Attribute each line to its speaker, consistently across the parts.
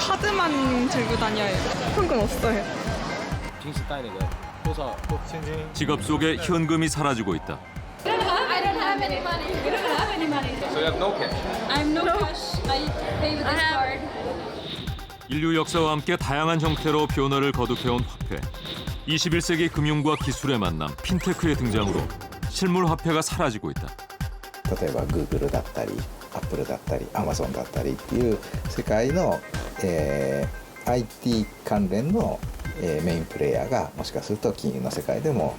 Speaker 1: 카드만 들고 다녀요. 현금 없어요.
Speaker 2: 지갑 속에 현금이 사라지고 있다.
Speaker 3: I don't have any money. We don't have any money.
Speaker 4: So you have no cash?
Speaker 3: I have no cash. I pay with this card.
Speaker 2: 인류 역사와 함께 다양한 형태로 변화를 거듭해온 화폐. 21세기 금융과 기술의 만남, 핀테크의 등장으로 실물 화폐가 사라지고 있다.
Speaker 5: 例えば Google だったり Apple だったり Amazon だったりっていう世界の、IT 関連の、メインプレイヤーがもしかすると金融の世界でも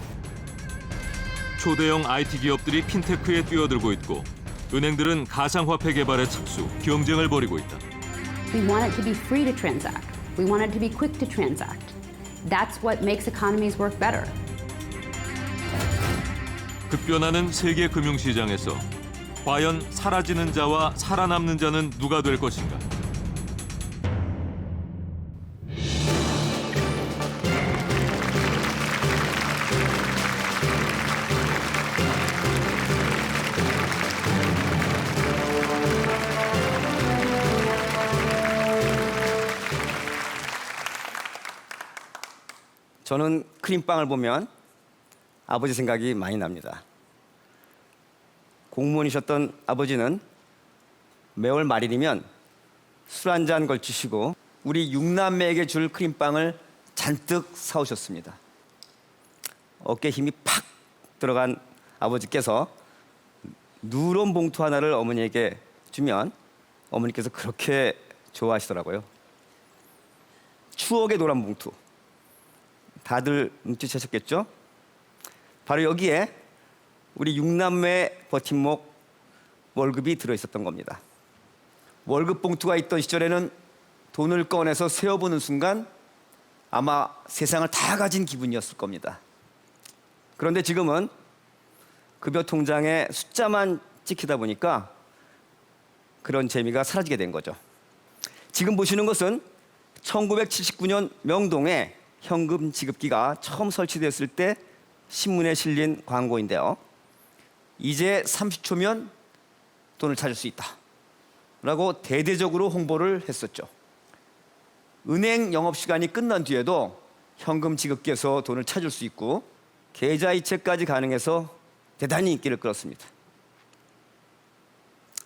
Speaker 2: 초대형 IT 기업들이 핀테크에 뛰어들고 있고 은행들은 가상화폐 개발에 착수, 경쟁을 벌이고 있다.
Speaker 6: We want it to be free to transact. We want it to be quick to transact. That's what makes economies work better.
Speaker 2: 급변하는 세계 금융시장에서 과연 사라지는 자와 살아남는 자는 누가 될 것인가?
Speaker 7: 저는 크림빵을 보면 아버지 생각이 많이 납니다. 공무원이셨던 아버지는 매월 말일이면 술 한 잔 걸치시고 우리 6남매에게 줄 크림빵을 잔뜩 사오셨습니다. 어깨에 힘이 팍 들어간 아버지께서 누런 봉투 하나를 어머니에게 주면 어머니께서 그렇게 좋아하시더라고요. 추억의 노란 봉투. 다들 눈치채셨겠죠? 바로 여기에 우리 6남매 버팀목 월급이 들어있었던 겁니다. 월급 봉투가 있던 시절에는 돈을 꺼내서 세어보는 순간 아마 세상을 다 가진 기분이었을 겁니다. 그런데 지금은 급여 통장에 숫자만 찍히다 보니까 그런 재미가 사라지게 된 거죠. 지금 보시는 것은 1979년 명동에 현금 지급기가 처음 설치됐을 때 신문에 실린 광고인데요. 이제 30초면 돈을 찾을 수 있다 라고 대대적으로 홍보를 했었죠. 은행 영업시간이 끝난 뒤에도 현금 지급기에서 돈을 찾을 수 있고 계좌이체까지 가능해서 대단히 인기를 끌었습니다.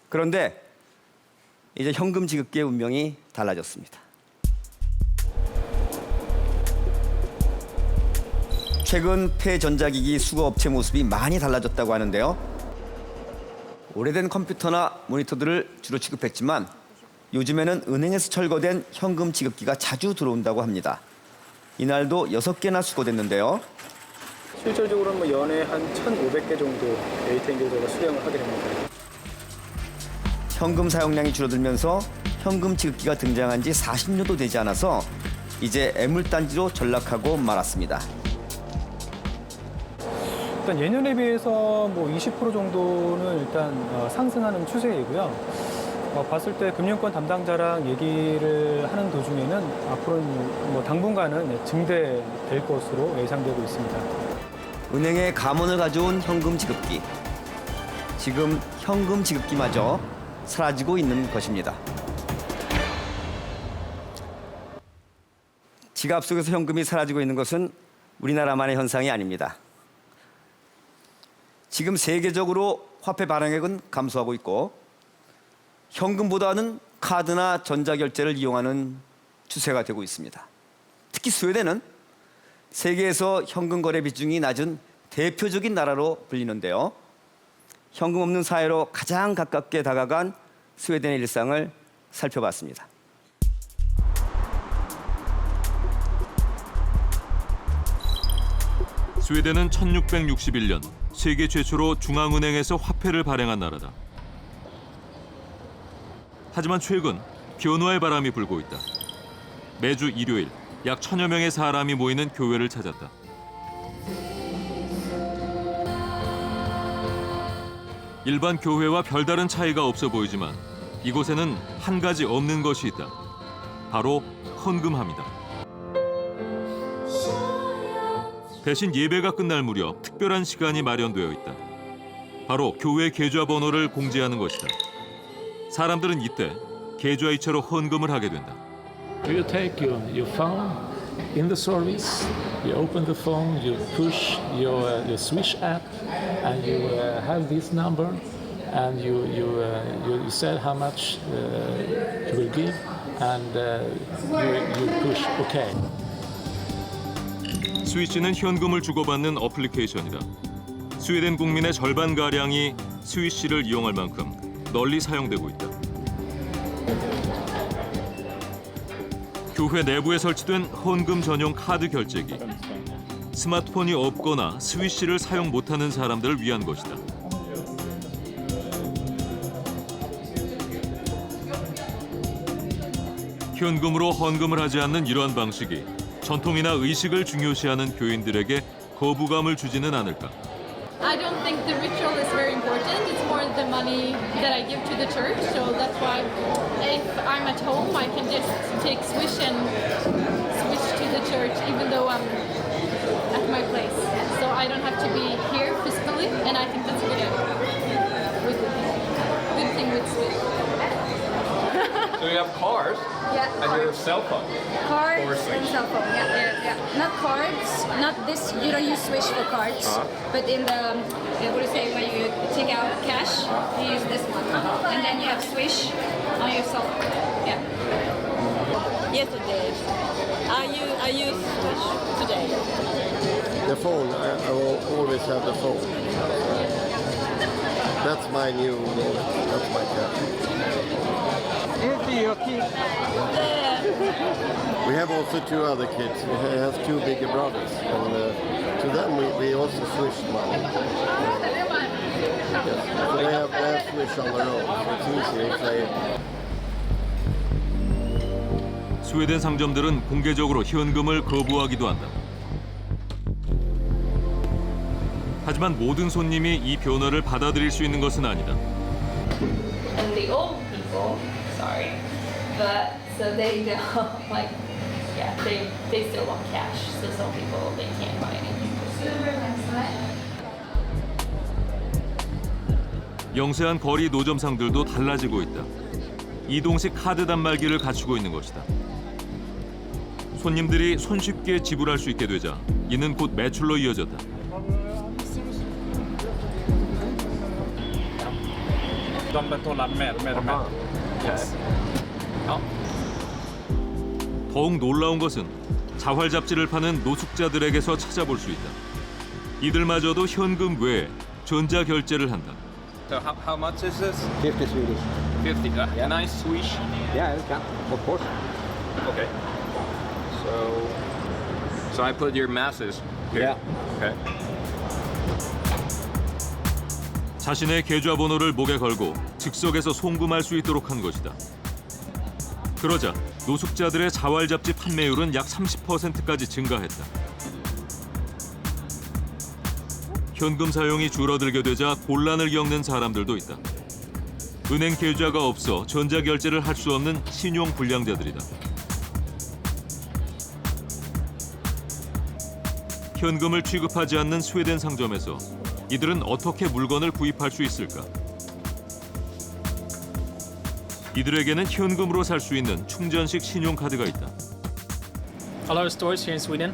Speaker 7: 그런데 이제 현금 지급기의 운명이 달라졌습니다. 최근 폐전자기기 수거업체 모습이 많이 달라졌다고 하는데요. 오래된 컴퓨터나 모니터들을 주로 취급했지만 요즘에는 은행에서 철거된 현금 지급기가 자주 들어온다고 합니다. 이날도 6개나 수거됐는데요.
Speaker 8: 실질적으로는 뭐 연에 한 1,500개 정도 ATM 계좌가 수령을 하게 됩니다.
Speaker 7: 현금 사용량이 줄어들면서 현금 지급기가 등장한 지 40년도 되지 않아서 이제 애물단지로 전락하고 말았습니다.
Speaker 8: 일단 예년에 비해서 뭐 20% 정도는 일단 상승하는 추세이고요. 봤을 때 금융권 담당자랑 얘기를 하는 도중에는 앞으로는 뭐 당분간은 증대될 것으로 예상되고 있습니다.
Speaker 7: 은행에 감원을 가져온 현금 지급기. 지금 현금 지급기마저 사라지고 있는 것입니다. 지갑 속에서 현금이 사라지고 있는 것은 우리나라만의 현상이 아닙니다. 지금 세계적으로 화폐 발행액은 감소하고 있고 현금보다는 카드나 전자결제를 이용하는 추세가 되고 있습니다. 특히 스웨덴은 세계에서 현금 거래 비중이 낮은 대표적인 나라로 불리는데요. 현금 없는 사회로 가장 가깝게 다가간 스웨덴의 일상을 살펴봤습니다.
Speaker 2: 스웨덴은 1661년 세계 최초로 중앙은행에서 화폐를 발행한 나라다. 하지만 최근 변화의 바람이 불고 있다. 매주 일요일 약 1,000여 명의 사람이 모이는 교회를 찾았다. 일반 교회와 별다른 차이가 없어 보이지만 이곳에는 한 가지 없는 것이 있다. 바로 헌금함이다. 대신 예배가 끝날 무렵 특별한 시간이 마련되어 있다. 바로 교회 계좌번호를 공지하는 것이다. 사람들은 이때 계좌이체로 헌금을 하게 된다.
Speaker 4: You take your phone in the service, you open the phone, you push your Swish app, and you have this number, and you said how much you will give, and you push OK.
Speaker 2: 스위시는 현금을 주고받는 어플리케이션이다. 스웨덴 국민의 절반가량이 스위시를 이용할 만큼 널리 사용되고 있다. 교회 내부에 설치된 헌금 전용 카드 결제기. 스마트폰이 없거나 스위시를 사용 못하는 사람들을 위한 것이다. 현금으로 헌금을 하지 않는 이러한 방식이 전통이나 의식을 중요시하는 교인들에게 거부감을 주지는 않을까.
Speaker 3: I don't think the ritual is very important. It's more the money that I give to the church. So that's why if I'm at home, I can just take Swish and switch to the church, even though I'm at my place. So I don't have to be here physically, and I think that's a good thing with Swish.
Speaker 9: So you have cars and your cell phone.
Speaker 10: Cards and cell phone, yeah. Not cards, not this, you don't use Swish for cards, but in the, what do you say, when you take out cash, you use this one. And then you have Swish on your cell phone, yeah.
Speaker 11: Yesterday, I use Swish today.
Speaker 12: The phone, I will always have the phone. That's my new wallet, that's my cash. We have also two other kids. We have two bigger brothers, and to them we also Swish money. Yes. So they have Swish on their own. So it's easy if they.
Speaker 2: 스웨덴 상점들은 공개적으로 현금을 거부하기도 한다. 하지만 모든 손님이 이 변화를 받아들일 수 있는 것은 아니다.
Speaker 13: And the old people, sorry, but so they don't like, yeah, they still want cash. So some people they can't buy anything.
Speaker 2: 영세한 거리 노점상들도 달라지고 있다. 이동식 카드 단말기를 갖추고 있는 것이다. 손님들이 손쉽게 지불할 수 있게 되자 이는 곧 매출로 이어졌다. 더욱 놀라운 것은 자활 잡지를 파는 노숙자들에게서 찾아볼 수 있다. 이들마저도 현금 외에 전자 결제를 한다.
Speaker 9: So how much is this?
Speaker 5: 50 Swedish.
Speaker 9: 50. Yeah. Nice Swish.
Speaker 5: Yeah, of course.
Speaker 9: Okay. So I put your masses here.
Speaker 5: Yeah.
Speaker 9: Okay.
Speaker 2: 자신의 계좌번호를 목에 걸고 즉석에서 송금할 수 있도록 한 것이다. 그러자 노숙자들의 자활 잡지 판매율은 약 30%까지 증가했다. 현금 사용이 줄어들게 되자 곤란을 겪는 사람들도 있다. 은행 계좌가 없어 전자결제를 할 수 없는 신용 불량자들이다. 현금을 취급하지 않는 스웨덴 상점에서 이들은 어떻게 물건을 구입할 수 있을까? 이들에게는 현금으로 살 수 있는 충전식 신용카드가 있다.
Speaker 8: A lot of stores here in Sweden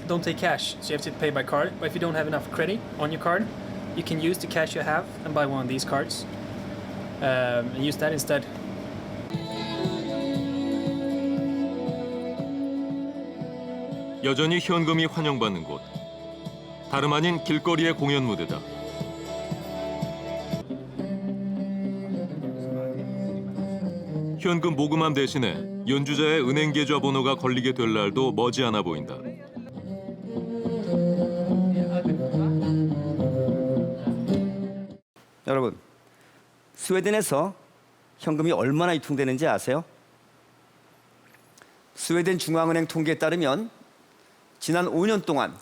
Speaker 8: don't take cash, so you have to pay by card. But if you don't have enough credit on your card, you can use the cash you have and buy one of these cards and use that instead.
Speaker 2: 여전히 현금이 환영받는 곳. 다름 아닌 길거리의 공연 무대다. 현금 모금함 대신에 연주자의 은행 계좌 번호가 걸리게 될 날도 머지않아 보인다.
Speaker 7: 여러분, 스웨덴에서 현금이 얼마나 유통되는지 아세요? 스웨덴 중앙은행 통계에 따르면 지난 5년 동안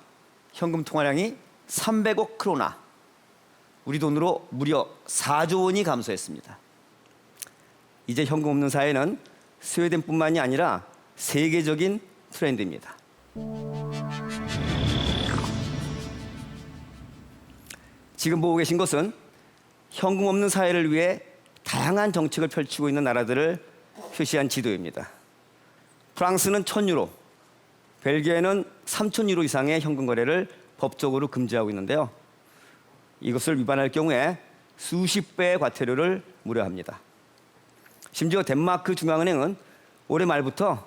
Speaker 7: 현금 통화량이 300억 크로나, 우리 돈으로 무려 4조 원이 감소했습니다. 이제 현금 없는 사회는 스웨덴뿐만이 아니라 세계적인 트렌드입니다. 지금 보고 계신 것은 현금 없는 사회를 위해 다양한 정책을 펼치고 있는 나라들을 표시한 지도입니다. 프랑스는 1,000유로, 벨기에는 3,000유로 이상의 현금 거래를 법적으로 금지하고 있는데요. 이것을 위반할 경우에 수십 배의 과태료를 물어합니다. 심지어 덴마크 중앙은행은 올해 말부터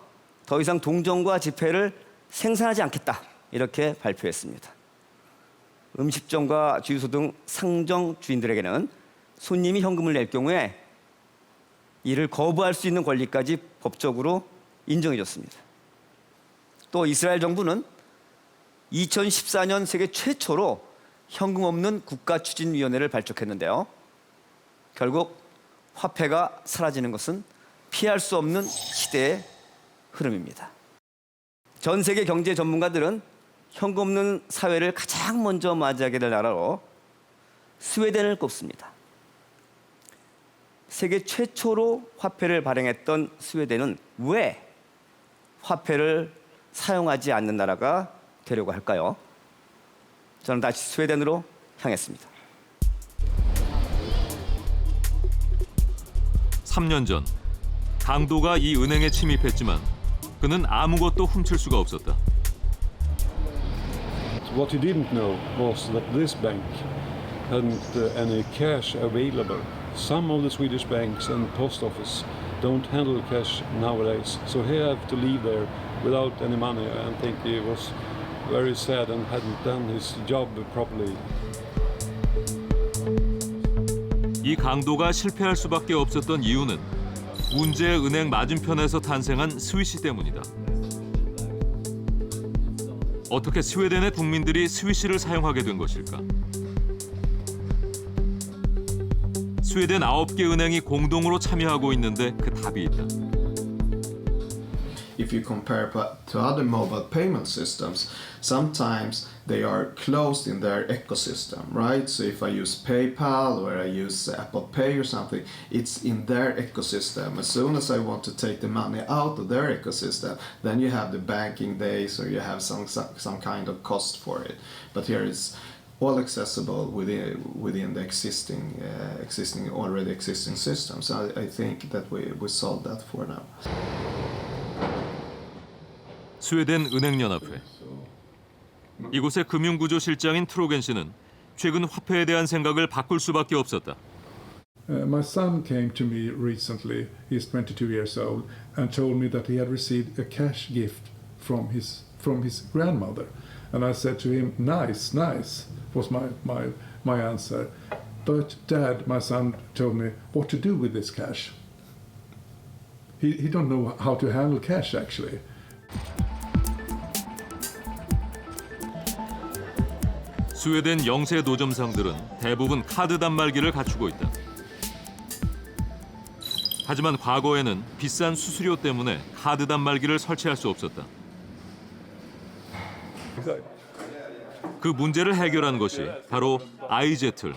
Speaker 7: 더 이상 동전과 지폐를 생산하지 않겠다 이렇게 발표했습니다. 음식점과 주유소 등 상점 주인들에게는 손님이 현금을 낼 경우에 이를 거부할 수 있는 권리까지 법적으로 인정해줬습니다. 또 이스라엘 정부는 2014년 세계 최초로 현금 없는 국가추진위원회를 발족했는데요. 결국 화폐가 사라지는 것은 피할 수 없는 시대의 흐름입니다. 전 세계 경제 전문가들은 현금 없는 사회를 가장 먼저 맞이하게 될 나라로 스웨덴을 꼽습니다. 세계 최초로 화폐를 발행했던 스웨덴은 왜 화폐를 사용하지 않는 나라가 되려고 할까요? 저는 다시 스웨덴으로 향했습니다.
Speaker 2: 3년 전 강도가 이 은행에 침입했지만 그는 아무것도 훔칠 수가 없었다.
Speaker 14: What he didn't know was that this bank hadn't any cash available. Some of the Swedish banks and post office don't handle cash nowadays, so he had to leave there without any money. I think he was very sad and hadn't done his job properly.
Speaker 2: 이 강도가 실패할 수밖에 없었던 이유는 문제의 은행 맞은편에서 탄생한 스위시 때문이다. 어떻게 스웨덴의 국민들이 스위시를 사용하게 된 것일까? 스웨덴 9개 은행이 공동으로 참여하고 있는데 그 답이 있다.
Speaker 15: If you compare to other mobile payment systems, sometimes they are closed in their ecosystem, right? So if I use PayPal or I use Apple Pay or something, it's in their ecosystem. As soon as I want to take the money out of their ecosystem, then you have the banking days or you have some kind of cost for it. But here it's all accessible within the already existing system. So I think that we solved that for now.
Speaker 2: 스웨덴 은행연합회. 이곳의 금융구조실장인 트로겐 씨는 최근 화폐에 대한 생각을 바꿀 수밖에 없었다.
Speaker 14: My son came to me recently, he's 22 years old, and told me that he had received a cash gift from his grandmother. And I said to him, nice, was my answer. But Dad, my son told me what to do with this cash. He don't know how to handle cash actually.
Speaker 2: 스웨덴 영세 노점상들은 대부분 카드 단말기를 갖추고 있다. 하지만 과거에는 비싼 수수료 때문에 카드 단말기를 설치할 수 없었다. 그 문제를 해결한 것이 바로 아이제틀,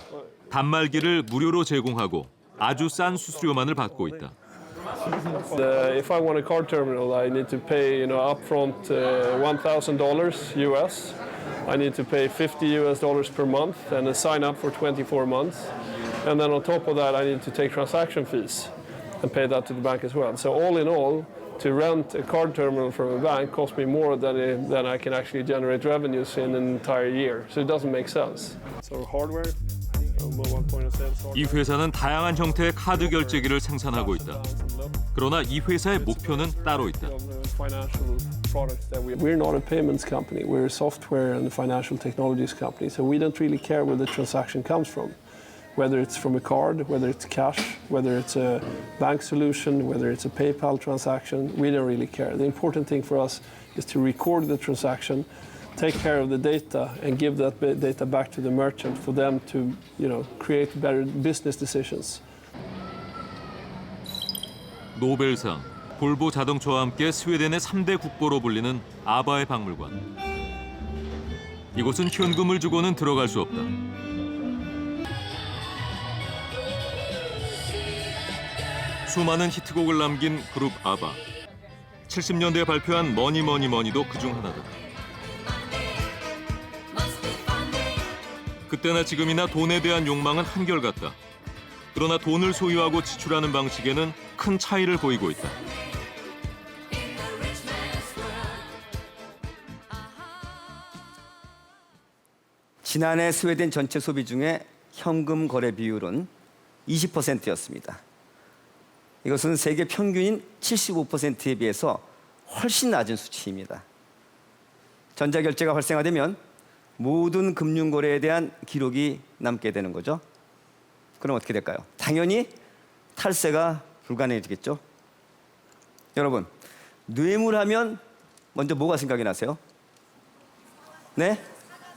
Speaker 2: 단말기를 무료로 제공하고 아주 싼 수수료만을 받고 있다.
Speaker 16: If I want a card terminal, I need to pay, upfront $1,000 US. I need to pay $50 per month and sign up for 24 months. And then on top of that, I need to take transaction fees and pay that to the bank as well. So all in all, to rent a card terminal from a bank costs me more than I can actually generate revenues in an entire year. So it doesn't make sense. So hardware.
Speaker 2: 이 회사는 다양한 형태의 카드 결제기를 생산하고 있다. 그러나 이 회사의 목표는 따로 있다.
Speaker 16: We're not a payments company. We're a software and financial technologies company. So we don't really care where the transaction comes from. Whether it's from a card, whether it's cash, whether it's a bank solution, whether it's a PayPal transaction, we don't really care. The important thing for us is to record the transaction, take care of the data, and give that data back to the merchant for them to, create better business decisions.
Speaker 2: 노벨상, 볼보 자동차와 함께 스웨덴의 3대 국보로 불리는 아바의 박물관. 이곳은 현금을 주고는 들어갈 수 없다. 수많은 히트곡을 남긴 그룹 아바. 70년대에 발표한 머니도 그중 하나다. 그때나 지금이나 돈에 대한 욕망은 한결같다. 그러나 돈을 소유하고 지출하는 방식에는 큰 차이를 보이고 있다.
Speaker 7: 지난해 스웨덴 전체 소비 중에 현금 거래 비율은 20%였습니다. 이것은 세계 평균인 75%에 비해서 훨씬 낮은 수치입니다. 전자결제가 활성화되면 모든 금융거래에 대한 기록이 남게 되는 거죠. 그럼 어떻게 될까요? 당연히 탈세가 불가능해지겠죠. 여러분, 뇌물하면 먼저 뭐가 생각이 나세요? 네?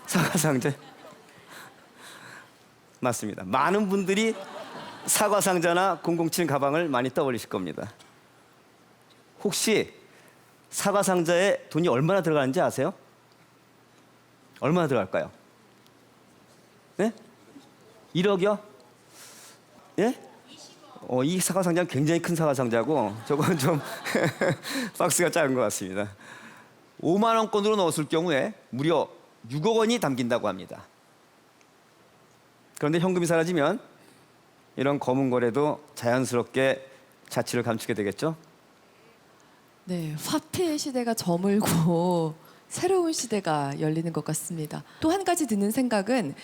Speaker 7: 사과상자. 맞습니다. 많은 분들이 사과상자나 007 가방을 많이 떠올리실 겁니다. 혹시 사과상자에 돈이 얼마나 들어가는지 아세요? 얼마나 들어갈까요? 네? 1억이요? 예? 이 사과상자는 굉장히 큰 사과상자고 저건 좀 박스가 작은 것 같습니다. 5만 원권으로 넣었을 경우에 무려 6억 원이 담긴다고 합니다. 그런데 현금이 사라지면 이런 검은 거래도 자연스럽게 자취를 감추게 되겠죠?
Speaker 17: 네, 화폐 시대가 저물고 새로운 시대가 열리는 것 같습니다. 또 한 가지 드는 생각은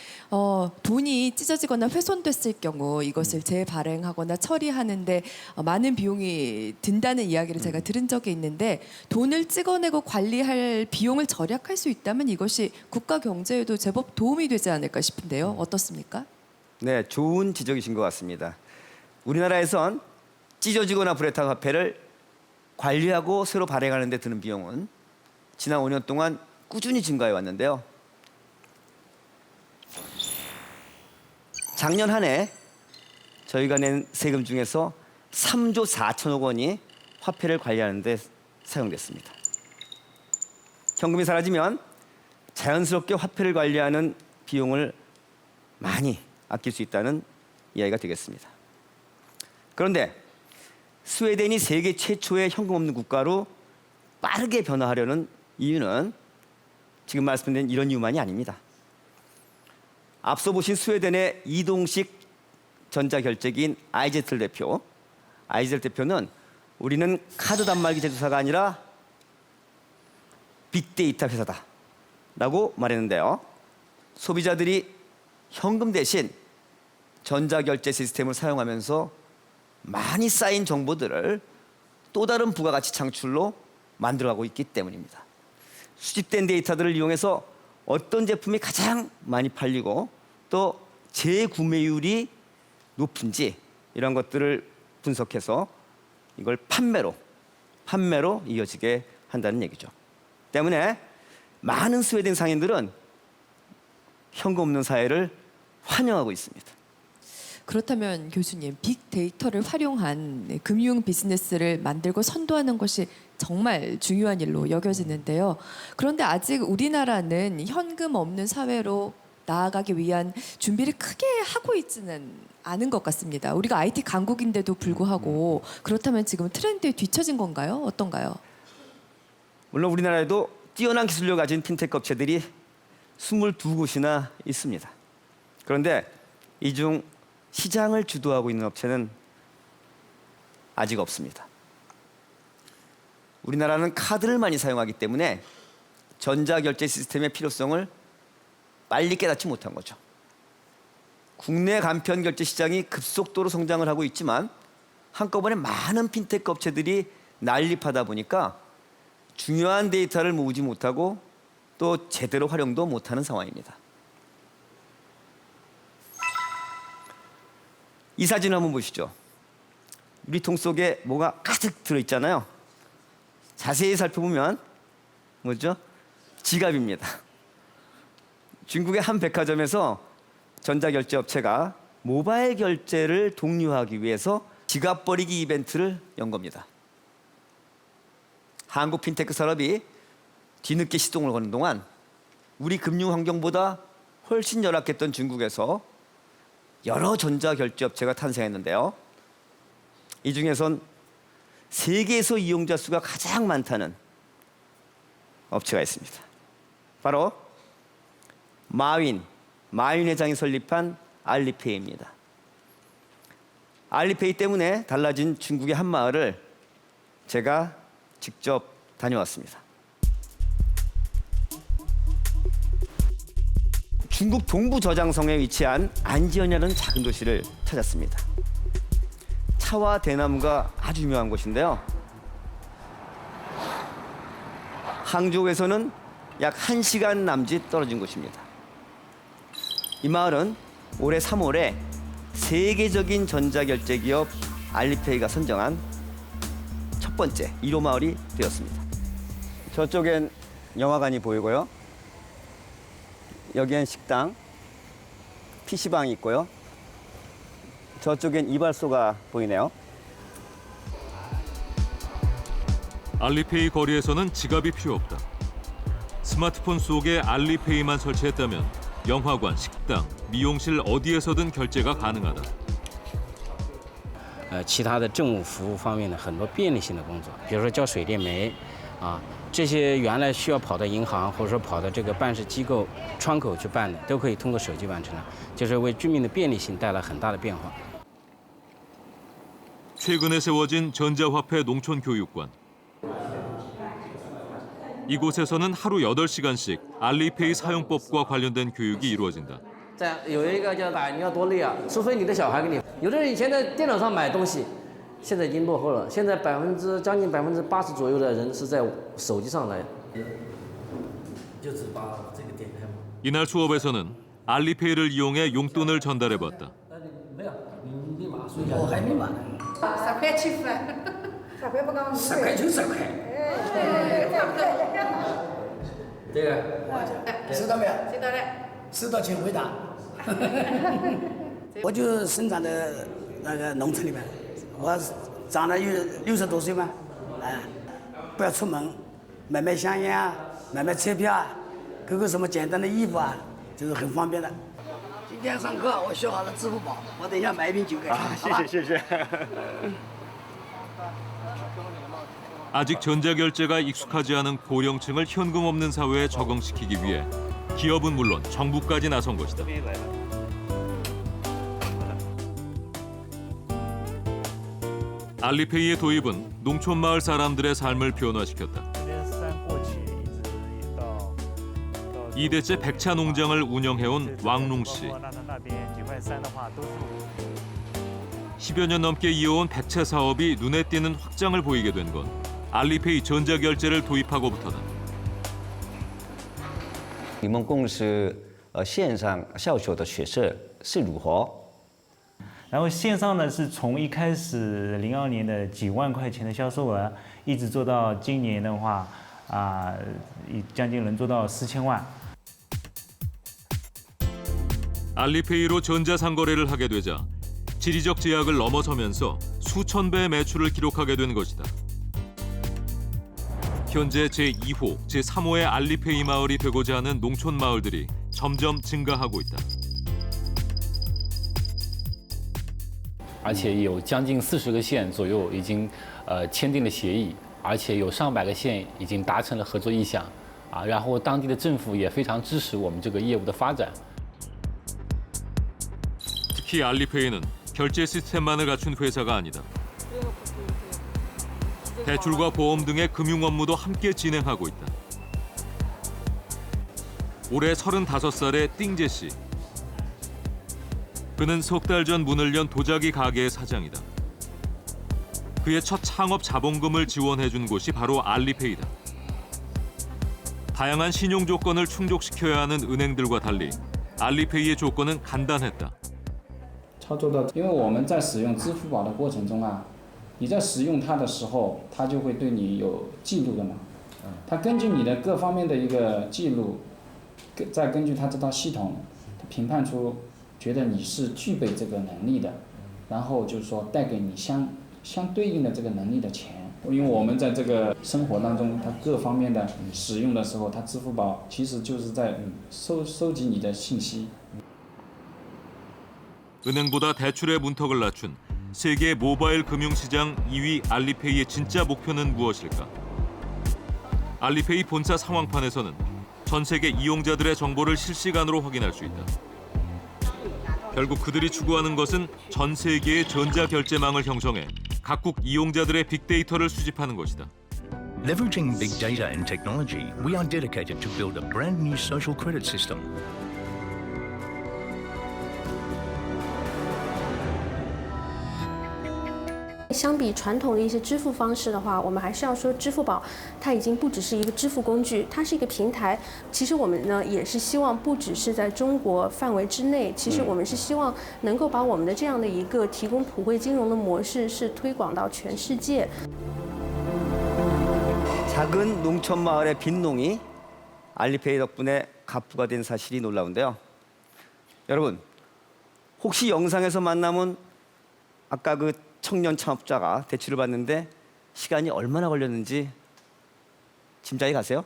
Speaker 17: 돈이 찢어지거나 훼손됐을 경우 이것을 재발행하거나 처리하는데 많은 비용이 든다는 이야기를 제가 들은 적이 있는데 돈을 찍어내고 관리할 비용을 절약할 수 있다면 이것이 국가 경제에도 제법 도움이 되지 않을까 싶은데요. 어떻습니까?
Speaker 7: 네, 좋은 지적이신 것 같습니다. 우리나라에선 찢어지거나 불에탄 화폐를 관리하고 새로 발행하는 데 드는 비용은 지난 5년 동안 꾸준히 증가해 왔는데요. 작년 한 해 저희가 낸 세금 중에서 3조 4천억 원이 화폐를 관리하는 데 사용됐습니다. 현금이 사라지면 자연스럽게 화폐를 관리하는 비용을 많이 아낄 수 있다는 이야기가 되겠습니다. 그런데 스웨덴이 세계 최초의 현금 없는 국가로 빠르게 변화하려는 이유는 지금 말씀드린 이런 이유만이 아닙니다. 앞서 보신 스웨덴의 이동식 전자결제기인 아이제틀 대표. 아이제틀 대표는 우리는 카드 단말기 제조사가 아니라 빅데이터 회사다 라고 말했는데요. 소비자들이 현금 대신 전자결제 시스템을 사용하면서 많이 쌓인 정보들을 또 다른 부가가치 창출로 만들어가고 있기 때문입니다. 수집된 데이터들을 이용해서 어떤 제품이 가장 많이 팔리고 또 재구매율이 높은지 이런 것들을 분석해서 이걸 판매로 이어지게 한다는 얘기죠. 때문에 많은 스웨덴 상인들은 현금 없는 사회를 환영하고 있습니다.
Speaker 17: 그렇다면 교수님, 빅데이터를 활용한 금융 비즈니스를 만들고 선도하는 것이 정말 중요한 일로 여겨지는데요. 그런데 아직 우리나라는 현금 없는 사회로 나아가기 위한 준비를 크게 하고 있지는 않은 것 같습니다. 우리가 IT 강국인데도 불구하고 그렇다면 지금 트렌드에 뒤처진 건가요? 어떤가요?
Speaker 7: 물론 우리나라에도 뛰어난 기술력을 가진 핀테크 업체들이 22곳이나 있습니다. 그런데 이 중 시장을 주도하고 있는 업체는 아직 없습니다. 우리나라는 카드를 많이 사용하기 때문에 전자결제 시스템의 필요성을 빨리 깨닫지 못한 거죠. 국내 간편결제 시장이 급속도로 성장을 하고 있지만 한꺼번에 많은 핀테크 업체들이 난립하다 보니까 중요한 데이터를 모으지 못하고 또 제대로 활용도 못하는 상황입니다. 이 사진 한번 보시죠. 우리 통 속에 뭐가 가득 들어있잖아요. 자세히 살펴보면 뭐죠? 지갑입니다. 중국의 한 백화점에서 전자결제 업체가 모바일 결제를 독려하기 위해서 지갑 버리기 이벤트를 연 겁니다. 한국 핀테크 산업이 뒤늦게 시동을 거는 동안 우리 금융 환경보다 훨씬 열악했던 중국에서 여러 전자결제 업체가 탄생했는데요. 이 중에선 세계에서 이용자 수가 가장 많다는 업체가 있습니다. 바로 마윈 회장이 설립한 알리페이입니다. 알리페이 때문에 달라진 중국의 한 마을을 제가 직접 다녀왔습니다. 중국 동부 저장성에 위치한 안지연이라는 작은 도시를 찾았습니다. 차와 대나무가 아주 유명한 곳인데요. 항저우에서는 약 1시간 남짓 떨어진 곳입니다. 이 마을은 올해 3월에 세계적인 전자결제 기업 알리페이가 선정한 첫 번째 1호 마을이 되었습니다. 저쪽엔 영화관이 보이고요. 여기엔 식당, PC방이 있고요. 저쪽엔 이발소가 보이네요.
Speaker 2: 알리페이 거리에서는 지갑이 필요 없다. 스마트폰 속에 알리페이만 설치했다면 영화관, 식당, 미용실 어디에서든 결제가 가능하다.
Speaker 18: 其他的政务服务方面的很多便利性的工作，比如说交水电煤，这些原来需要跑到银行或者说跑到这个办事机构窗口去办的，都可以通过手机完成了，就是为居民的便利性带来很大的变化。
Speaker 2: 최근에 세워진 전자화폐 농촌교육관. 이곳에서는 하루 8시간씩 알리페이 사용법과 관련된 교육이 이루어진다.
Speaker 19: 有一个叫打，你要多累啊！除非你的小孩给你。有的人以前在电脑上买东西，现在已经落后了。现在将近80%左右的人是在手机上来。就只把这个点开吗？
Speaker 2: 이날 수업에서는 알리페이를 이용해 용돈을 전달해봤다.
Speaker 19: 没有，你立马说一下。我还没买呢。10块7分，10块不刚？10块就10块。这个，
Speaker 20: 收到没有？
Speaker 19: 收到了。
Speaker 20: 收到请回答。我就生长在那个农村里面，我长了有60多岁嘛，不要出门，买香烟啊，买车票啊，购购什么简单的衣服啊，就是很方便的。今天上课我学好了支付宝，我等一下买一瓶酒给你。谢谢。
Speaker 2: 아직 전자결제가 익숙하지 않은 고령층을 현금 없는 사회에 적응시키기 위해 기업은 물론 정부까지 나선 것이다. 알리페이의 도입은 농촌 마을 사람들의 삶을 변화시켰다. 2대째 백차 농장을 운영해온 왕룽 씨. 10여 년 넘게 이어온 백채 사업이 눈에 띄는 확장을 보이게 된 건 알리페이 전자결제를 도입하고부터다.
Speaker 21: 你们公司线上销售的趋势是如何？
Speaker 22: 然后线上呢是从一开始02年的几万块钱的销售额，一直做到今年的话将近能做到4000万。
Speaker 2: 알리페이로 전자상거래를 하게 되자 지리적 제약을 넘어서면서 수천 배의 매출을 기록하게 된 것이다. 현재 제2호, 제3호의 알리페이 마을이 되고자 하는 농촌 마을들이 점점 증가하고 있다.
Speaker 23: 而且有将近40个县左右已经签订了协议，而且有上百个县已经达成了合作意向，然后当地的政府也非常支持我们这个业务的发展。
Speaker 2: 특히 알리페이는 결제 시스템만을 갖춘 회사가 아니다. 대출과 보험 등의 금융 업무도 함께 진행하고 있다. 올해 35살의 띵제 씨. 그는 석 달 전 문을 연 도자기 가게의 사장이다. 그의 첫 창업 자본금을 지원해준 곳이 바로 알리페이다. 다양한 신용 조건을 충족시켜야 하는 은행들과 달리 알리페이의 조건은 간단했다.
Speaker 24: 因为我们在使用支付宝的过程中你在使用它的时候，它就会对你有记录的嘛。它根据你的各方面的一个记录，再根据它这套系统，评判出觉得你是具备这个能力的，然后就是说带给你相对应的这个能力的钱。因为我们在这个生活当中，它各方面的使用的时候，它支付宝其实就是在收集你的信息。
Speaker 2: 은행보다 대출의 문턱을 낮춘 세계 모바일 금융시장 2위 알리페이의 진짜 목표는 무엇일까? 알리페이 본사 상황판에서는 전 세계 이용자들의 정보를 실시간으로 확인할 수 있다. 결국 그들이 추구하는 것은 전 세계의 전자결제망을 형성해 각국 이용자들의 빅데이터를 수집하는 것이다.
Speaker 1: Leveraging big data and technology, we are dedicated to build a brand new social credit system.
Speaker 3: 相比传统的一些支付方式的话，我们还是要说，支付宝它已经不只是一个支付工具，它是一个平台。其实我们呢也是希望，不只是在中国范围之内，其实我们是希望能够把我们的这样的一个提供普惠金融的模式是推广到全世界。
Speaker 7: 작은 농촌 마을의 빈농이 알리페이 덕분에 가부가 된 사실이 놀라운데요. 여러분, 혹시 영상에서 만남은 아까 그 청년 창업자가 대출을 받는데 시간이 얼마나 걸렸는지 짐작이 가세요?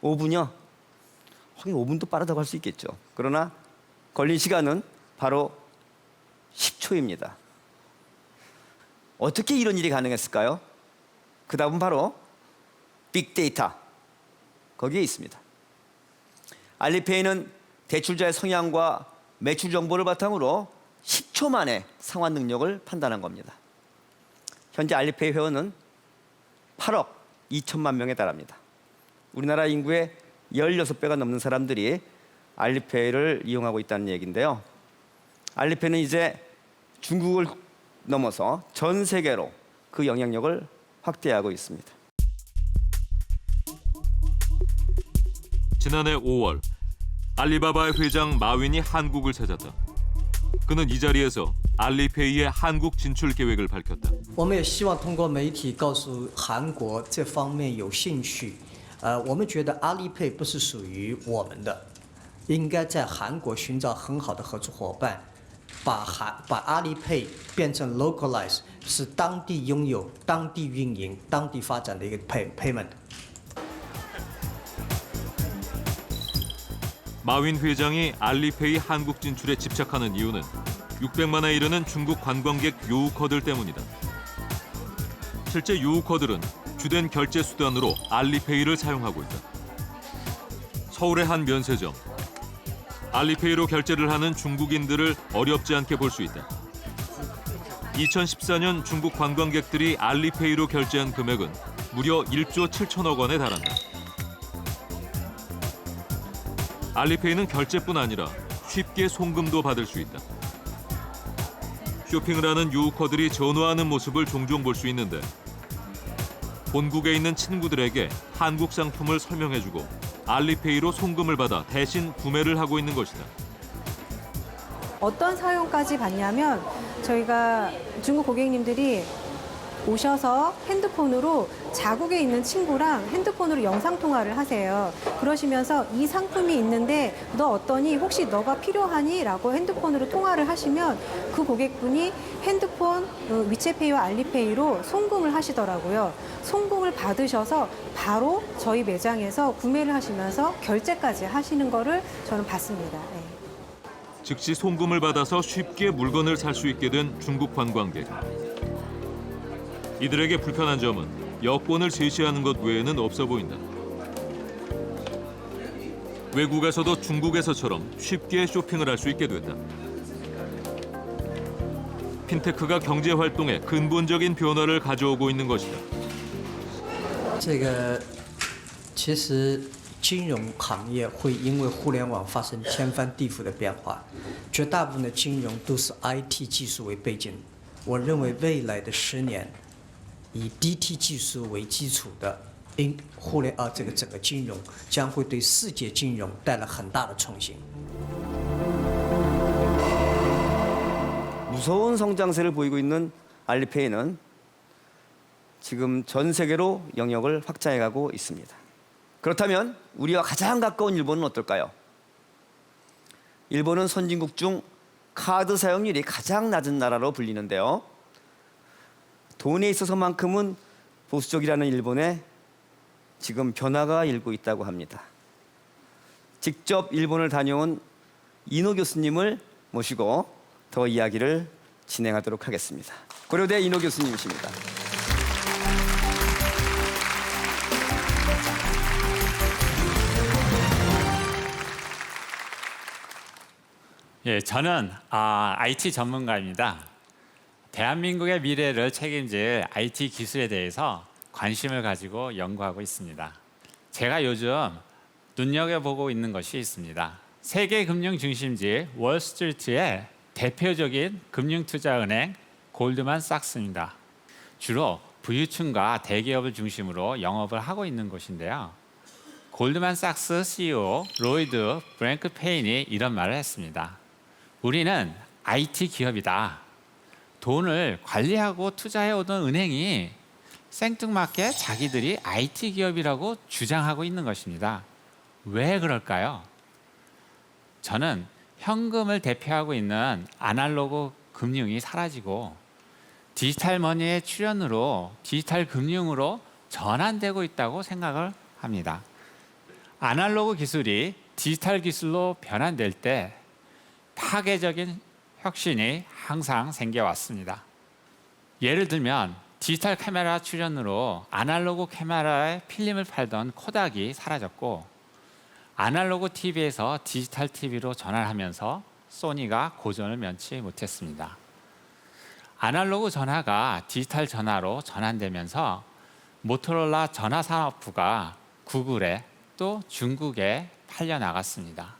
Speaker 7: 5분이요? 하긴 5분도 빠르다고 할 수 있겠죠. 그러나 걸린 시간은 바로 10초입니다. 어떻게 이런 일이 가능했을까요? 그 답은 바로 빅데이터, 거기에 있습니다. 알리페이는 대출자의 성향과 매출 정보를 바탕으로 10초 만에 상환 능력을 판단한 겁니다. 현재 알리페이 회원은 8억 2천만 명에 달합니다. 우리나라 인구의 16배가 넘는 사람들이 알리페이를 이용하고 있다는 얘기인데요. 알리페이는 이제 중국을 넘어서 전 세계로 그 영향력을 확대하고 있습니다.
Speaker 2: 지난해 5월 알리바바의 회장 마윈이 한국을 찾았다. 그는 이 자리에서 알리페이의 한국 진출 계획을 밝혔다.
Speaker 4: 我们也希望通过媒体告诉韩国这方面有兴趣，我们觉得阿里配不是属于我们的，应该在韩国寻找很好的合作伙伴，把阿里配变成 localize， 是当地拥有、当地运营、当地发展的一个 payment。
Speaker 2: 마윈 회장이 알리페이 한국 진출에 집착하는 이유는 600만에 이르는 중국 관광객 요우커들 때문이다. 실제 요우커들은 주된 결제 수단으로 알리페이를 사용하고 있다. 서울의 한 면세점. 알리페이로 결제를 하는 중국인들을 어렵지 않게 볼 수 있다. 2014년 중국 관광객들이 알리페이로 결제한 금액은 무려 1조 7천억 원에 달한다. 알리페이는 결제뿐 아니라 쉽게 송금도 받을 수 있다. 쇼핑을 하는 유우커들이 전화하는 모습을 종종 볼 수 있는데 본국에 있는 친구들에게 한국 상품을 설명해주고 알리페이로 송금을 받아 대신 구매를 하고 있는 것이다.
Speaker 6: 어떤 사용까지 받냐면 저희가 중국 고객님들이 오셔서 핸드폰으로 자국에 있는 친구랑 핸드폰으로 영상통화를 하세요. 그러시면서 이 상품이 있는데 너 어떠니? 혹시 너가 필요하니? 라고 핸드폰으로 통화를 하시면 그 고객분이 핸드폰 위챗페이와 알리페이로 송금을 하시더라고요. 송금을 받으셔서 바로 저희 매장에서 구매를 하시면서 결제까지 하시는 거를 저는 봤습니다. 네.
Speaker 2: 즉시 송금을 받아서 쉽게 물건을 살 수 있게 된 중국 관광객. 이들에게 불편한 점은 여권을 제시하는 것 외에는 없어 보인다. 외국에서도 중국에서처럼 쉽게 쇼핑을 할 수 있게 됐다. 핀테크가 경제 활동에 근본적인 변화를 가져오고 있는 것이다.
Speaker 4: 这个其实金融行业会因为互联网发生天翻地覆的变化，绝大部分的金融都是 IT 技术为背景。我认为未来的10年，以 DT 技术为基础的这个整个金融将会对世界金融带来很大的创新。
Speaker 7: 무서운 성장세를 보이고 있는 알리페이는 지금 전 세계로 영역을 확장해가고 있습니다. 그렇다면 우리와 가장 가까운 일본은 어떨까요? 일본은 선진국 중 카드 사용률이 가장 낮은 나라로 불리는데요. 돈에 있어서만큼은 보수적이라는 일본에 지금 변화가 일고 있다고 합니다. 직접 일본을 다녀온 이노 교수님을 모시고 더 이야기를 진행하도록 하겠습니다. 고려대 이노 교수님이십니다.
Speaker 10: 예, 저는 IT 전문가입니다. 대한민국의 미래를 책임질 IT 기술에 대해서 관심을 가지고 연구하고 있습니다. 제가 요즘 눈여겨보고 있는 것이 있습니다. 세계 금융 중심지 월스트리트의 대표적인 금융투자은행 골드만삭스입니다. 주로 부유층과 대기업을 중심으로 영업을 하고 있는 곳인데요. 골드만삭스 CEO 로이드 브랭크페인이 이런 말을 했습니다. 우리는 IT 기업이다. 돈을 관리하고 투자해오던 은행이 생뚱맞게 자기들이 IT 기업이라고 주장하고 있는 것입니다. 왜 그럴까요? 저는 현금을 대표하고 있는 아날로그 금융이 사라지고 디지털 머니의 출현으로 디지털 금융으로 전환되고 있다고 생각을 합니다. 아날로그 기술이 디지털 기술로 변환될 때 파괴적인 혁신이 항상 생겨왔습니다. 예를 들면 디지털 카메라 출현으로 아날로그 카메라에 필름을 팔던 코닥이 사라졌고 아날로그 TV에서 디지털 TV로 전환하면서 소니가 고전을 면치 못했습니다. 아날로그 전화가 디지털 전화로 전환되면서 모토로라 전화산업부가 구글에 또 중국에 팔려나갔습니다.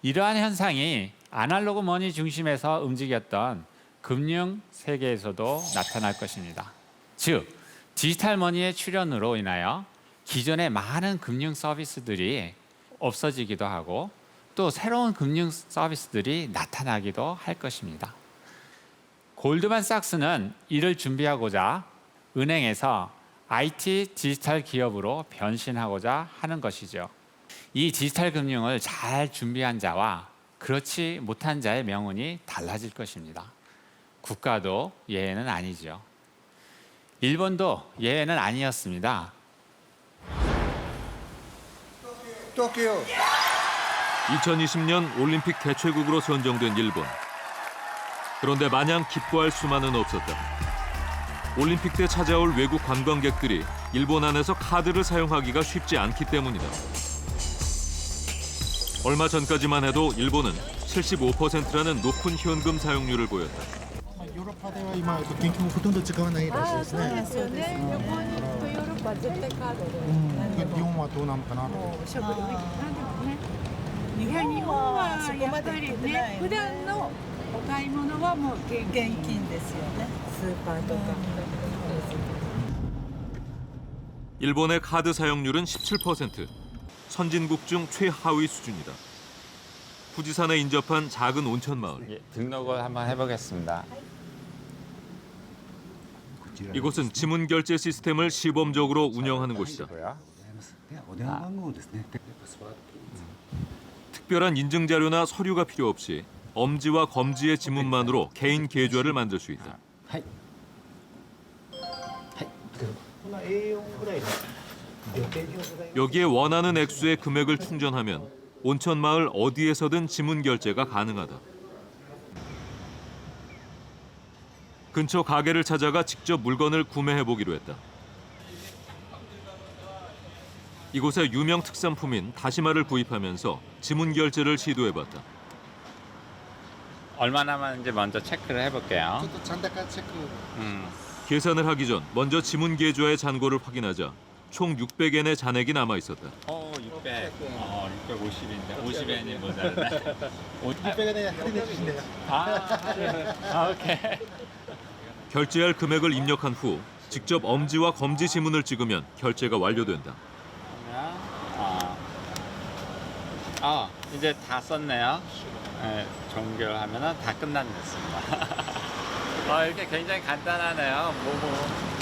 Speaker 10: 이러한 현상이 아날로그 머니 중심에서 움직였던 금융 세계에서도 나타날 것입니다. 즉, 디지털 머니의 출현으로 인하여 기존의 많은 금융 서비스들이 없어지기도 하고 또 새로운 금융 서비스들이 나타나기도 할 것입니다. 골드만삭스는 이를 준비하고자 은행에서 IT 디지털 기업으로 변신하고자 하는 것이죠. 이 디지털 금융을 잘 준비한 자와 그렇지 못한 자의 명운이 달라질 것입니다. 국가도 예외는 아니죠. 일본도 예외는 아니었습니다.
Speaker 2: 2020년 올림픽 개최국으로 선정된 일본. 그런데 마냥 기뻐할 수만은 없었다. 올림픽 때 찾아올 외국 관광객들이 일본 안에서 카드를 사용하기가 쉽지 않기 때문이다. 얼마 전까지만 해도 일본은 75%라는 높은 현금 사용률을 보였다.
Speaker 11: ヨーロッパでは今現金をほとんど使わないらしいですね。そうですね。旅行に行くとヨーロッパは絶対カードで。日本はどうなのかなと。食なんでもね。日本はやっぱりね、普段のお買い物はもう現金ですよね。スーパーとか。
Speaker 2: 일본의 카드 사용률은 17%. 선진국 중 최하위 수준이다. 후지산에 인접한 작은 온천 마을.
Speaker 12: 등록을 한번 해보겠습니다.
Speaker 2: 이곳은 지문 결제 시스템을 시범적으로 운영하는 곳이다. 특별한 인증 자료나 서류가 필요 없이 엄지와 검지의 지문만으로 개인 계좌를 만들 수 있다. 여기에 원하는 액수의 금액을 충전하면 온천 마을 어디에서든 지문 결제가 가능하다. 근처 가게를 찾아가 직접 물건을 구매해보기로 했다. 이곳의 유명 특산품인 다시마를 구입하면서 지문 결제를 시도해봤다.
Speaker 12: 얼마 남았는지 먼저 체크를 해볼게요.
Speaker 11: 잔다가 체크.
Speaker 2: 계산을 하기 전 먼저 지문 계좌의 잔고를 확인하자 총 600엔의 잔액이 남아 있었다.
Speaker 12: 600. 650인데 50엔이 모자라네.
Speaker 11: 600엔에 할인해 주신대요.
Speaker 12: 오케이.
Speaker 2: 결제할 금액을 입력한 후 직접 엄지와 검지 지문을 찍으면 결제가 완료된다.
Speaker 12: 이제 다 썼네요. 네, 종결하면 다 끝났습니다. 이렇게 굉장히 간단하네요.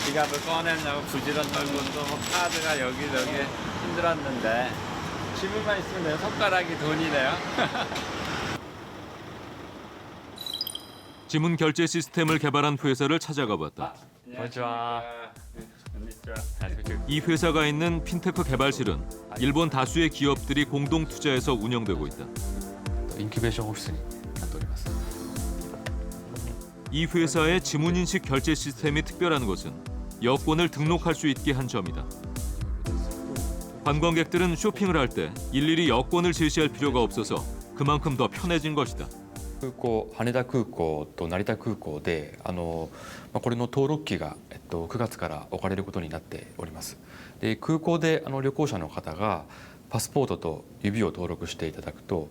Speaker 12: 지갑을 꺼내려고 부지런 떨고 또 카드가 여기저기 힘들었는데 지문만 있으면 내 손가락이 돈이네요.
Speaker 2: 지문 결제 시스템을 개발한 회사를 찾아가 봤다. 이 회사가 있는 핀테크 개발실은 일본 다수의 기업들이 공동 투자해서 운영되고 있다.
Speaker 12: 인큐베이션 오피스니 나토리마스.
Speaker 2: 이 회사의 지문인식 결제 시스템이 특별한 것은 여권을 등록할 수 있게 한 점이다. 관광객들은 쇼핑을 할 때 일일이 여권을 제시할 필요가 없어서 그만큼 더 편해진 것이다.
Speaker 5: 空港羽田空港と成田空港でこれの登録機が、9月から置かれることになっております。で空港で旅行者の方がパスポートと指を登録していただくと、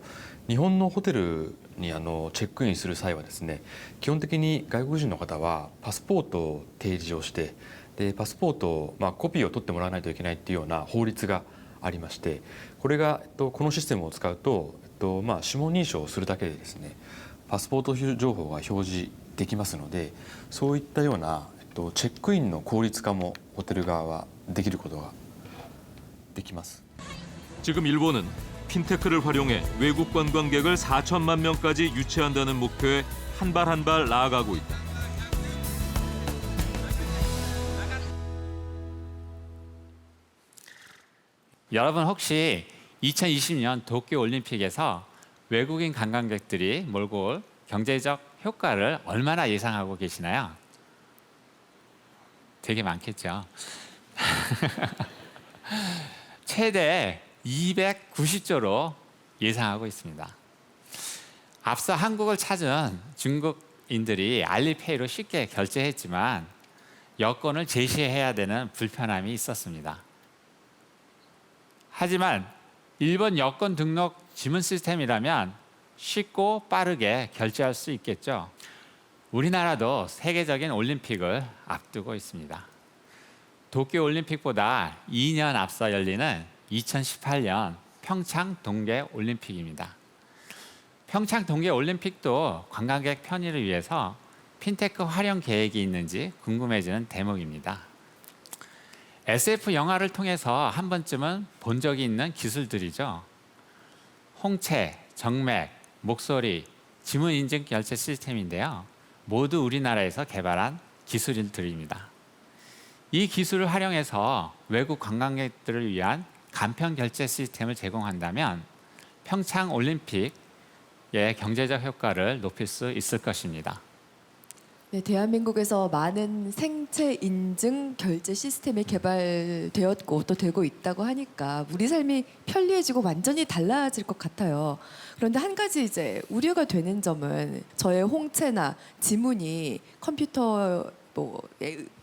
Speaker 5: 日本のホテルにチェックインする際はですね、基本的に外国人の方はパスポートを提示をして、でパスポートを、コピーを取ってもらわないといけないっていうような法律がありまして、これが、このシステムを使うと、指紋認証をするだけでですね、パスポート情報が表示できますので、そういったような、チェックインの効率化もホテル側はできることができます。
Speaker 2: 지금 일본은 핀테크를 활용해 외국 관광객을 4천만 명까지 유치한다는 목표에 한 발 한 발 나아가고 있다.
Speaker 10: 여러분 혹시 2020년 도쿄 올림픽에서 외국인 관광객들이 몰고 올 경제적 효과를 얼마나 예상하고 계시나요? 되게 많겠죠. 최대 290조로 예상하고 있습니다. 앞서 한국을 찾은 중국인들이 알리페이로 쉽게 결제했지만 여권을 제시해야 되는 불편함이 있었습니다. 하지만 일본 여권 등록 지문 시스템이라면 쉽고 빠르게 결제할 수 있겠죠. 우리나라도 세계적인 올림픽을 앞두고 있습니다. 도쿄 올림픽보다 2년 앞서 열리는 2018년 평창 동계 올림픽입니다. 평창 동계 올림픽도 관광객 편의를 위해서 핀테크 활용 계획이 있는지 궁금해지는 대목입니다. SF 영화를 통해서 한 번쯤은 본 적이 있는 기술들이죠. 홍채, 정맥, 목소리, 지문 인증 결제 시스템인데요. 모두 우리나라에서 개발한 기술들입니다. 이 기술을 활용해서 외국 관광객들을 위한 간편 결제 시스템을 제공한다면 평창 올림픽의 경제적 효과를 높일 수 있을 것입니다.
Speaker 17: 네, 대한민국에서 많은 생체 인증 결제 시스템이 개발되었고 또 되고 있다고 하니까 우리 삶이 편리해지고 완전히 달라질 것 같아요. 그런데 한 가지 이제 우려가 되는 점은 저의 홍채나 지문이 컴퓨터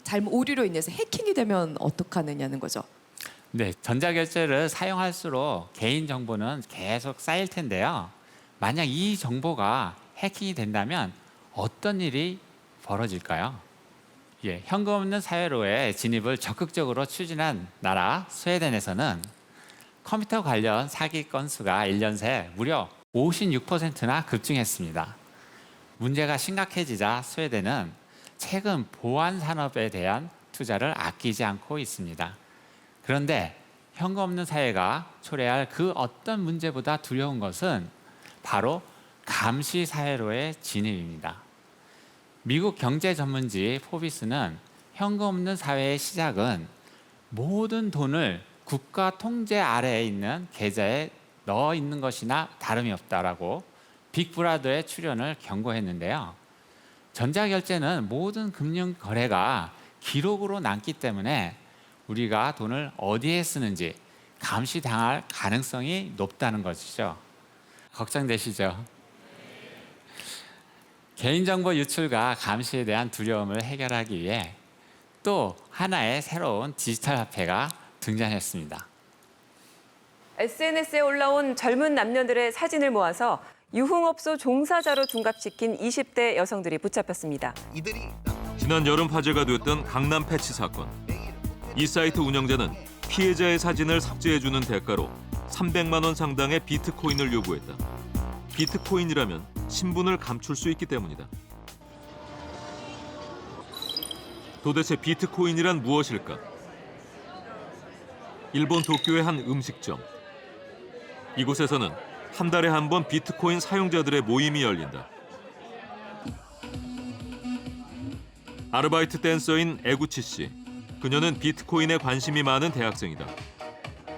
Speaker 17: 잘못 오류로 인해서 해킹이 되면 어떡하느냐는 거죠.
Speaker 10: 네, 전자결제를 사용할수록 개인정보는 계속 쌓일 텐데요. 만약 이 정보가 해킹이 된다면 어떤 일이 벌어질까요? 현금 없는 사회로의 진입을 적극적으로 추진한 나라 스웨덴에서는 컴퓨터 관련 사기 건수가 1년 새 무려 56%나 급증했습니다. 문제가 심각해지자 스웨덴은 최근 보안 산업에 대한 투자를 아끼지 않고 있습니다. 그런데 현금 없는 사회가 초래할 그 어떤 문제보다 두려운 것은 바로 감시 사회로의 진입입니다. 미국 경제 전문지 포비스는 현금 없는 사회의 시작은 모든 돈을 국가 통제 아래에 있는 계좌에 넣어 있는 것이나 다름이 없다라고 빅브라더의 출연을 경고했는데요. 전자결제는 모든 금융 거래가 기록으로 남기 때문에 우리가 돈을 어디에 쓰는지 감시당할 가능성이 높다는 것이죠. 걱정되시죠? 개인정보 유출과 감시에 대한 두려움을 해결하기 위해 또 하나의 새로운 디지털 화폐가 등장했습니다.
Speaker 8: SNS에 올라온 젊은 남녀들의 사진을 모아서 유흥업소 종사자로 둔갑시킨 20대 여성들이 붙잡혔습니다.
Speaker 2: 지난 여름 화제가 됐던 강남 패치 사건. 이 사이트 운영자는 피해자의 사진을 삭제해주는 대가로 300만 원 상당의 비트코인을 요구했다. 비트코인이라면 신분을 감출 수 있기 때문이다. 도대체 비트코인이란 무엇일까? 일본 도쿄의 한 음식점. 이곳에서는 한 달에 한 번 비트코인 사용자들의 모임이 열린다. 아르바이트 댄서인 에구치 씨. 그녀는 비트코인에 관심이 많은 대학생이다.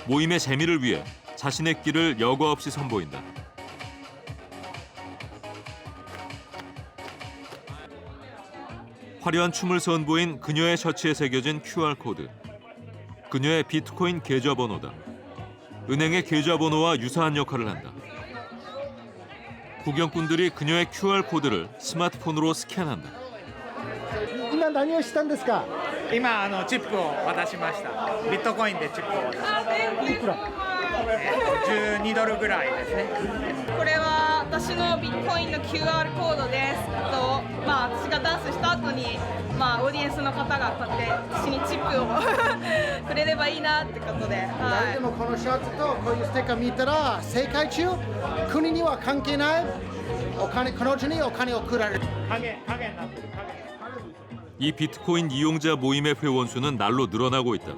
Speaker 2: 모임의 재미를 위해 자신의 끼를 여과 없이 선보인다. 화려한 춤을 선보인 그녀의 셔츠에 새겨진 QR코드. 그녀의 비트코인 계좌번호다. 은행의 계좌번호와 유사한 역할을 한다. 구경꾼들이 그녀의 QR 코드를 스마트폰으로 스캔한다.
Speaker 11: 今何をしたんですか？
Speaker 9: 今チップを渡しました。ビットコインでチップを渡しました。
Speaker 11: いくら
Speaker 9: ？12ドルぐらいですね。
Speaker 13: これは私のビットコインの QR コードです。私がダンスした後に、オーディエンスの方がこうやって私にチップをくれればいいなってことで、
Speaker 11: 誰でもこのシャツとこういうステッカー見たら正解中、国には関係ない彼女にお金を送られる。
Speaker 9: 影になってる影。
Speaker 2: 이 비트코인 이용자 모임의 회원 수는 날로 늘어나고 있다.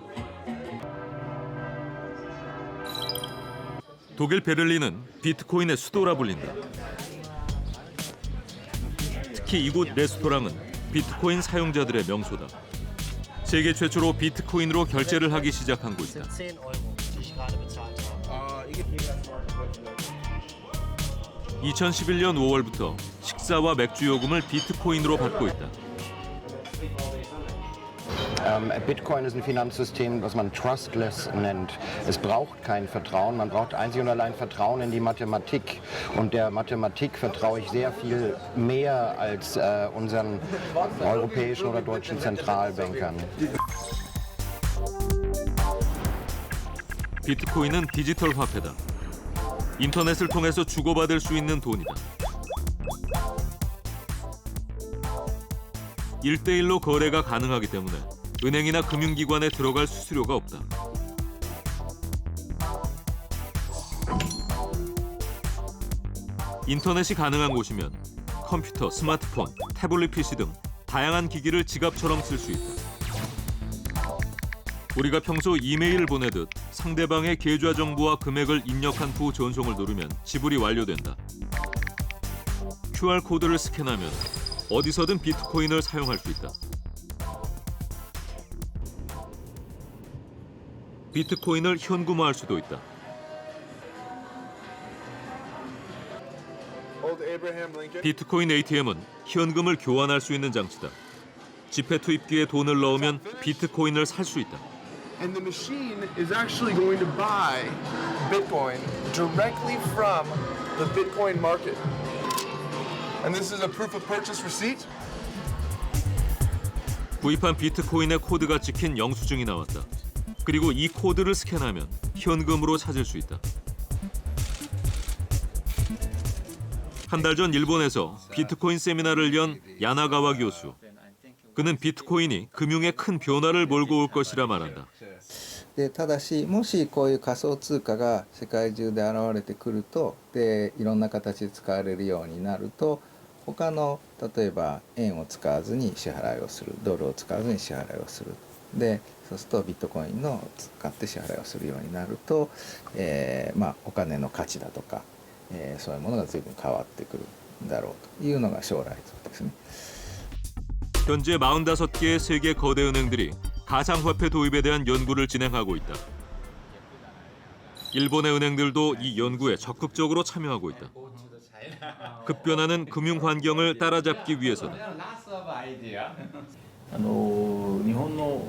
Speaker 2: 독일 베를린은 비트코인의 수도라 불린다. 특히 이곳 레스토랑은 비트코인 사용자들의 명소다. 세계 최초로 비트코인으로 결제를 하기 시작한 곳이다. 2011년 5월부터 식사와 맥주 요금을 비트코인으로 받고 있다.
Speaker 14: Bitcoin ist ein Finanzsystem, was man trustless nennt. Es braucht kein Vertrauen, man braucht einzig und allein Vertrauen in die Mathematik. Und der Mathematik vertraue ich sehr viel mehr als unseren europäischen oder deutschen Zentralbankern.
Speaker 2: 비트코인은 디지털 화폐다. 인터넷을 통해서 주고받을 수 있는 돈이다. 1대1로 거래가 가능하기 때문에 은행이나 금융기관에 들어갈 수수료가 없다. 인터넷이 가능한 곳이면 컴퓨터, 스마트폰, 태블릿 PC 등 다양한 기기를 지갑처럼 쓸 수 있다. 우리가 평소 이메일을 보내듯 상대방의 계좌 정보와 금액을 입력한 후 전송을 누르면 지불이 완료된다. QR코드를 스캔하면 어디서든 비트코인을 사용할 수 있다. 비트코인을 현금화할 수도 있다. 비트코인 ATM은 현금을 교환할 수 있는 장치다. 지폐 투입기에 돈을 넣으면 비트코인을 살 수 있다.
Speaker 15: And the machine is actually going to buy Bitcoin directly from the Bitcoin market. And this is a proof of purchase receipt.
Speaker 2: 구입한 비트코인의 코드가 찍힌 영수증이 나왔다. 그리고 이 코드를 스캔하면 현금으로 찾을 수 있다. 한 달 전 일본에서 비트코인 세미나를 연 야나가와 교수. 그는 비트코인이 금융에 큰 변화를 몰고 올 것이라 말한다.
Speaker 25: でただしもしこういう仮想通貨が世界中で現れてくるとでいろんな形で使われるようになると他の例えば円を使わずに支払いをするドルを使わずに支払いをするでそうするとビットコインの使って支払いをするようになると、お金の価値だとか、そういうものが随分変わってくるんだろうというのが将来像ですね。
Speaker 2: 현재 45개의 세계 거대 은행들이 가상화폐 도입에 대한 연구를 진행하고 있다. 일본의 은행들도 이 연구에 적극적으로 참여하고 있다. 급변하는 금융 환경을 따라잡기 위해서는
Speaker 26: 日本の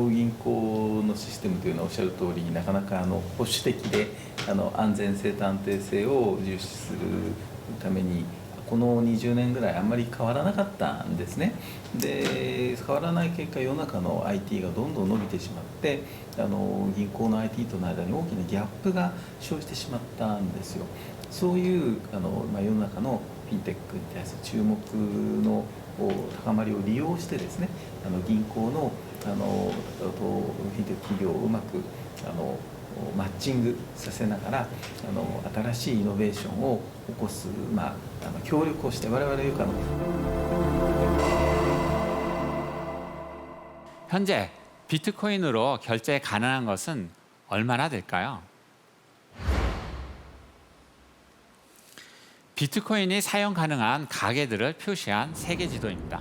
Speaker 26: 銀行のシステムというのはおっしゃる通りなかなか保守的で安全性と安定性を重視するためにこの20年ぐらいあんまり変わらなかったんですね。で変わらない結果世の中の IT がどんどん伸びてしまって銀行の IT との間に大きなギャップが生じてしまったんですよ。そういう世の中のフィンテックに対する注目の高まりを利用してですね銀行のフィンテック企業をうまくマッチングさせながら新しいイノベーションを起こす、協力をして我々よく
Speaker 10: 현재 비트코인으로 결제 가능한 것은 얼마나 될까요? 비트코인이 사용 가능한 가게들을 표시한 세계 지도입니다.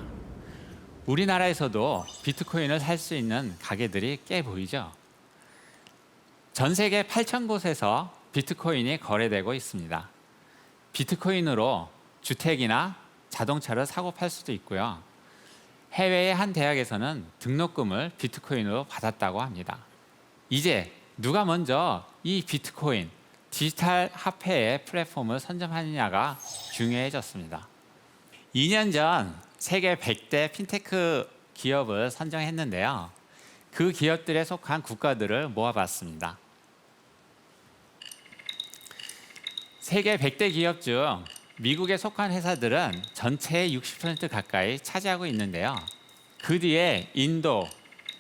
Speaker 10: 우리나라에서도 비트코인을 살 수 있는 가게들이 꽤 보이죠. 전 세계 8,000곳에서 비트코인이 거래되고 있습니다. 비트코인으로 주택이나 자동차를 사고 팔 수도 있고요. 해외의 한 대학에서는 등록금을 비트코인으로 받았다고 합니다. 이제 누가 먼저 이 비트코인, 디지털 화폐의 플랫폼을 선점하느냐가 중요해졌습니다. 2년 전 세계 100대 핀테크 기업을 선정했는데요. 그 기업들에 속한 국가들을 모아봤습니다. 세계 100대 기업 중 미국에 속한 회사들은 전체의 60% 가까이 차지하고 있는데요. 그 뒤에 인도,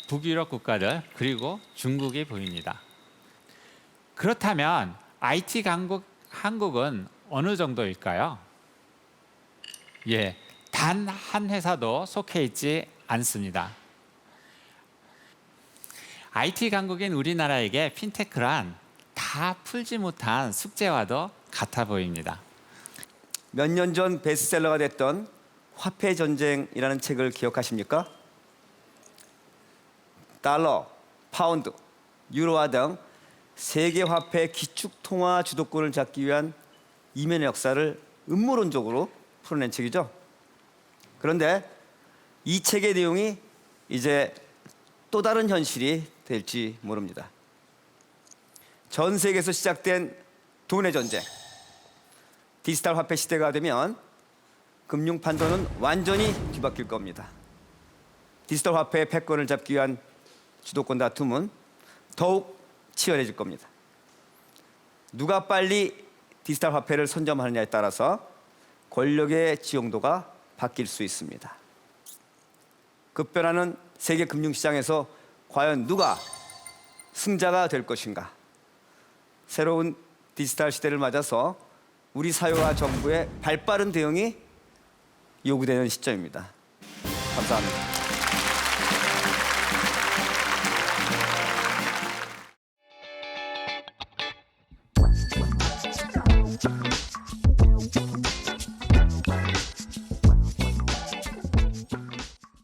Speaker 10: 북유럽 국가들, 그리고 중국이 보입니다. 그렇다면 IT 강국 한국은 어느 정도일까요? 예, 단 한 회사도 속해 있지 않습니다. IT 강국인 우리나라에게 핀테크란 다 풀지 못한 숙제와도 같아 보입니다.
Speaker 7: 몇 년 전 베스트셀러가 됐던 화폐 전쟁이라는 책을 기억하십니까? 달러, 파운드, 유로화 등 세계 화폐 기축 통화 주도권을 잡기 위한 이면의 역사를 음모론적으로 풀어낸 책이죠. 그런데 이 책의 내용이 이제 또 다른 현실이 될지 모릅니다. 전 세계에서 시작된 돈의 전쟁, 디지털 화폐 시대가 되면 금융 판도는 완전히 뒤바뀔 겁니다. 디지털 화폐의 패권을 잡기 위한 주도권 다툼은 더욱 치열해질 겁니다. 누가 빨리 디지털 화폐를 선점하느냐에 따라서 권력의 지형도가 바뀔 수 있습니다. 급변하는 세계 금융시장에서 과연 누가 승자가 될 것인가? 새로운 디지털 시대를 맞아서 우리 사회와 정부의 발빠른 대응이 요구되는 시점입니다. 감사합니다.